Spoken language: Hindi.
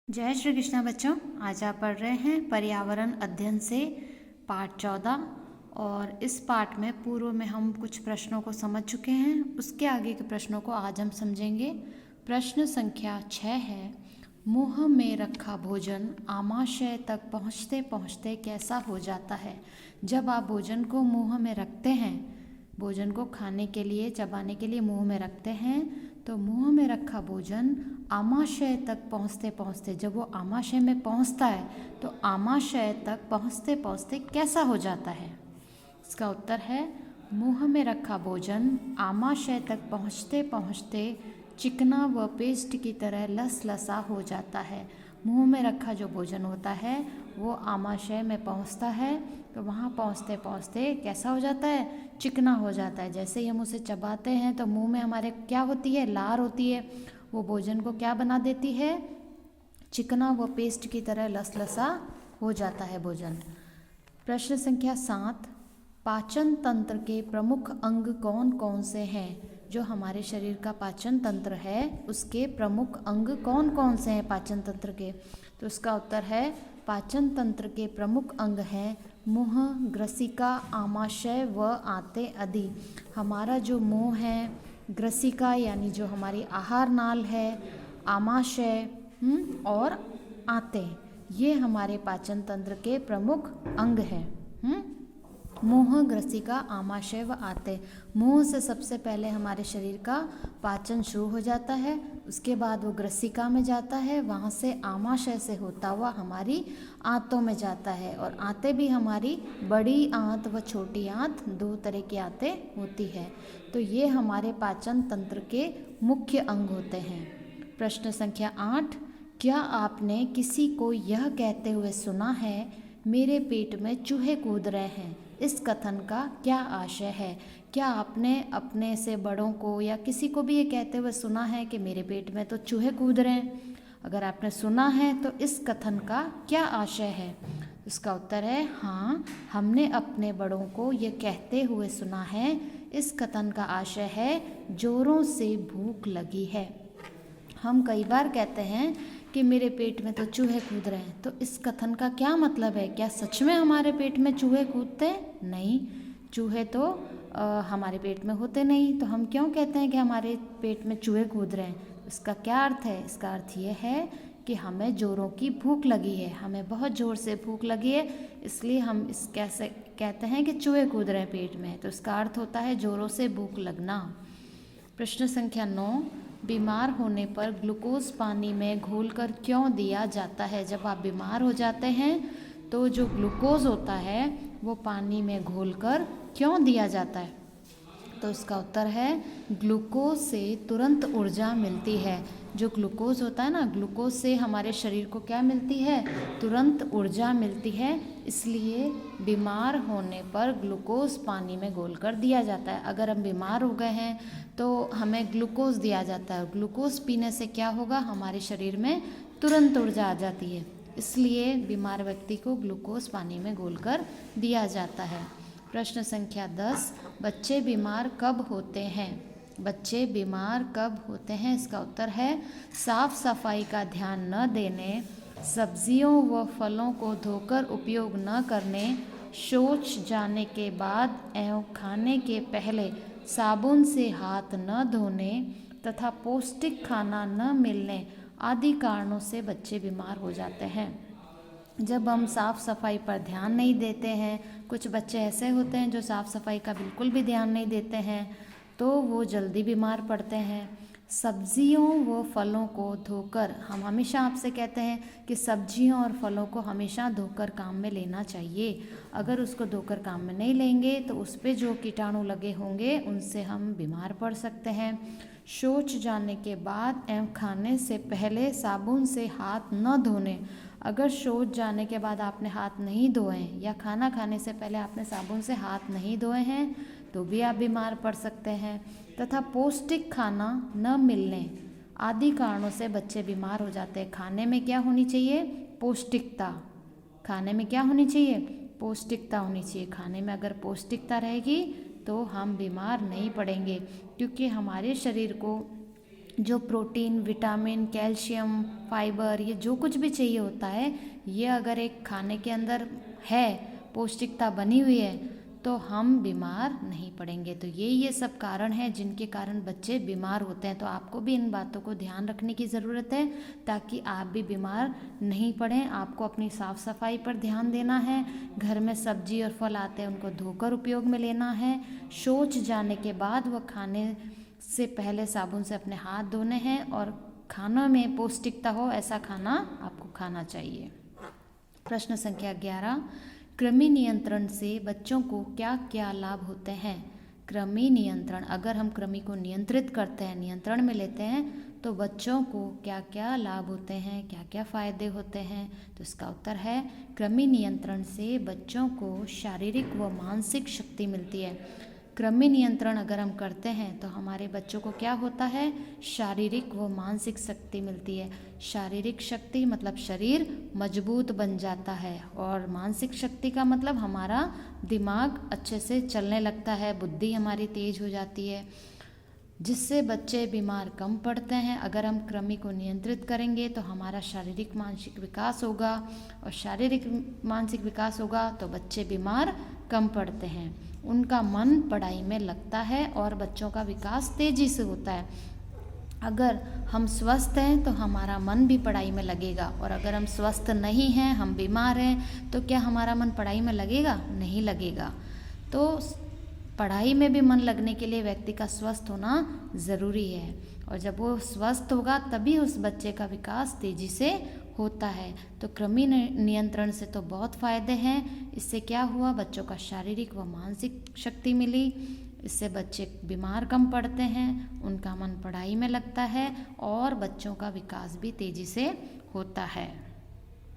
जय श्री कृष्णा बच्चों। आज आप पढ़ रहे हैं पर्यावरण अध्ययन से पाठ 14 और इस पाठ में पूर्व में हम कुछ प्रश्नों को समझ चुके हैं। उसके आगे के प्रश्नों को आज हम समझेंगे। प्रश्न संख्या 6 है, मुंह में रखा भोजन आमाशय तक पहुँचते पहुँचते कैसा हो जाता है। जब आप भोजन को मुंह में रखते हैं, भोजन को खाने के लिए चबाने के लिए मुंह में रखते हैं, तो मुंह में रखा भोजन आमाशय तक पहुँचते पहुँचते जब वो आमाशय में पहुँचता है तो आमाशय तक पहुँचते पहुँचते कैसा हो जाता है। इसका उत्तर है, मुंह में रखा भोजन आमाशय तक पहुँचते पहुँचते चिकना व पेस्ट की तरह लसलसा हो जाता है। मुंह में रखा जो भोजन होता है वो आमाशय में पहुँचता है तो वहाँ पहुँचते पहुँचते कैसा हो जाता है, चिकना हो जाता है। जैसे ही हम उसे चबाते हैं तो मुंह में हमारे क्या होती है, लार होती है। वो भोजन को क्या बना देती है, चिकना व पेस्ट की तरह लसलसा हो जाता है भोजन। प्रश्न संख्या 7, पाचन तंत्र के प्रमुख अंग कौन कौन से हैं। जो हमारे शरीर का पाचन तंत्र है उसके प्रमुख अंग कौन कौन से हैं पाचन तंत्र के। तो इसका उत्तर है, पाचन तंत्र के प्रमुख अंग हैं मुंह, ग्रसिका, आमाशय व आंतें आदि। हमारा जो मुंह है, ग्रसिका यानी जो हमारी आहार नाल है, आमाशय और आंतें, ये हमारे पाचन तंत्र के प्रमुख अंग हैं। मुंह, ग्रसिका, आमाशय व आंतें। मुंह से सबसे पहले हमारे शरीर का पाचन शुरू हो जाता है, उसके बाद वो ग्रसिका में जाता है, वहाँ से आमाशय से होता हुआ हमारी आंतों में जाता है। और आंतें भी हमारी बड़ी आंत व छोटी आंत, दो तरह की आंतें होती है। तो ये हमारे पाचन तंत्र के मुख्य अंग होते हैं। प्रश्न संख्या 8, क्या आपने किसी को यह कहते हुए सुना है, मेरे पेट में चूहे कूद रहे हैं। इस कथन का क्या आशय है। क्या आपने अपने से बड़ों को या किसी को भी ये कहते हुए सुना है कि मेरे पेट में तो चूहे कूद रहे हैं। अगर आपने सुना है तो इस कथन का क्या आशय है। इसका उत्तर है, हाँ, हमने अपने बड़ों को ये कहते हुए सुना है। इस कथन का आशय है, जोरों से भूख लगी है। हम कई बार कहते हैं कि मेरे पेट में तो चूहे कूद रहे हैं, तो इस कथन का क्या मतलब है। क्या सच में हमारे पेट में चूहे कूदते हैं? नहीं, चूहे तो हमारे पेट में होते नहीं। तो हम क्यों कहते हैं कि हमारे पेट में चूहे कूद रहे हैं। इसका क्या अर्थ है। इसका अर्थ ये है कि हमें जोरों की भूख लगी है, हमें बहुत ज़ोर से भूख लगी है, इसलिए हम इस कैसे कहते हैं कि चूहे कूद रहे हैं पेट में। तो इसका अर्थ होता है जोरों से भूख लगना। प्रश्न संख्या 9, बीमार होने पर ग्लूकोज पानी में घोलकर क्यों दिया जाता है। जब आप बीमार हो जाते हैं तो जो ग्लूकोज होता है वो पानी में घोलकर क्यों दिया जाता है। तो इसका उत्तर है, ग्लूकोज से तुरंत ऊर्जा मिलती है। जो ग्लूकोज होता है ना, ग्लूकोज से हमारे शरीर को क्या मिलती है, तुरंत ऊर्जा मिलती है। इसलिए बीमार होने पर ग्लूकोज पानी में घोलकर दिया जाता है। अगर हम बीमार हो गए हैं तो हमें ग्लूकोज दिया जाता है। ग्लूकोज पीने से क्या होगा, हमारे शरीर में तुरंत ऊर्जा आ जाती है। इसलिए बीमार व्यक्ति को ग्लूकोज पानी में घोलकर दिया जाता है। प्रश्न संख्या 10, बच्चे बीमार कब होते हैं। बच्चे बीमार कब होते हैं। इसका उत्तर है, साफ सफाई का ध्यान न देने, सब्जियों व फलों को धोकर उपयोग न करने, शौच जाने के बाद एवं खाने के पहले साबुन से हाथ न धोने तथा पौष्टिक खाना न मिलने आदि कारणों से बच्चे बीमार हो जाते हैं। जब हम साफ़ सफाई पर ध्यान नहीं देते हैं, कुछ बच्चे ऐसे होते हैं जो साफ़ सफाई का बिल्कुल भी ध्यान नहीं देते हैं, तो वो जल्दी बीमार पड़ते हैं। सब्जियों व फलों को धोकर, हम हमेशा आपसे कहते हैं कि सब्जियों और फलों को हमेशा धोकर काम में लेना चाहिए। अगर उसको धोकर काम में नहीं लेंगे तो उस पर जो कीटाणु लगे होंगे उनसे हम बीमार पड़ सकते हैं। शौच जाने के बाद एवं खाने से पहले साबुन से हाथ न धोने। अगर शौच जाने के बाद आपने हाथ नहीं धोए या खाना खाने से पहले आपने साबुन से हाथ नहीं धोए हैं तो भी आप बीमार पड़ सकते हैं। तथा पौष्टिक खाना न मिलने आदि कारणों से बच्चे बीमार हो जाते हैं। खाने में क्या होनी चाहिए, पौष्टिकता। खाने में क्या होनी चाहिए, पौष्टिकता होनी चाहिए। खाने में अगर पौष्टिकता रहेगी तो हम बीमार नहीं पड़ेंगे, क्योंकि हमारे शरीर को जो प्रोटीन, विटामिन, कैल्शियम, फाइबर, ये जो कुछ भी चाहिए होता है, ये अगर एक खाने के अंदर है, पौष्टिकता बनी हुई है, तो हम बीमार नहीं पड़ेंगे। तो ये सब कारण हैं जिनके कारण बच्चे बीमार होते हैं। तो आपको भी इन बातों को ध्यान रखने की ज़रूरत है ताकि आप भी बीमार नहीं पड़ें। आपको अपनी साफ़ सफाई पर ध्यान देना है। घर में सब्जी और फल आते हैं उनको धोकर उपयोग में लेना है। शौच जाने के बाद वह खाने से पहले साबुन से अपने हाथ धोने हैं और खाना में पौष्टिकता हो ऐसा खाना आपको खाना चाहिए। प्रश्न संख्या 11, कृमि नियंत्रण से बच्चों को क्या क्या लाभ होते हैं? कृमि नियंत्रण, अगर हम कृमि को नियंत्रित करते हैं, नियंत्रण में लेते हैं, तो बच्चों को क्या क्या लाभ होते हैं, क्या क्या फ़ायदे होते हैं? तो इसका उत्तर है, कृमि नियंत्रण से बच्चों को शारीरिक व मानसिक शक्ति मिलती है। कृमि नियंत्रण अगर हम करते हैं तो हमारे बच्चों को क्या होता है? शारीरिक व मानसिक शक्ति मिलती है। शारीरिक शक्ति मतलब शरीर मजबूत बन जाता है, और मानसिक शक्ति का मतलब हमारा दिमाग अच्छे से चलने लगता है, बुद्धि हमारी तेज हो जाती है, जिससे बच्चे बीमार कम पड़ते हैं। अगर हम कृमि को नियंत्रित करेंगे तो हमारा शारीरिक मानसिक विकास होगा, और शारीरिक मानसिक विकास होगा तो बच्चे बीमार कम पड़ते हैं, उनका मन पढ़ाई में लगता है और बच्चों का विकास तेज़ी से होता है। अगर हम स्वस्थ हैं तो हमारा मन भी पढ़ाई में लगेगा, और अगर हम स्वस्थ नहीं हैं, हम बीमार हैं, तो क्या हमारा मन पढ़ाई में लगेगा? नहीं लगेगा। तो पढ़ाई में भी मन लगने के लिए व्यक्ति का स्वस्थ होना ज़रूरी है, और जब वो स्वस्थ होगा तभी उस बच्चे का विकास तेज़ी से होता है। तो कृमि नियंत्रण से तो बहुत फ़ायदे हैं। इससे क्या हुआ? बच्चों का शारीरिक व मानसिक शक्ति मिली, इससे बच्चे बीमार कम पड़ते हैं, उनका मन पढ़ाई में लगता है, और बच्चों का विकास भी तेज़ी से होता है।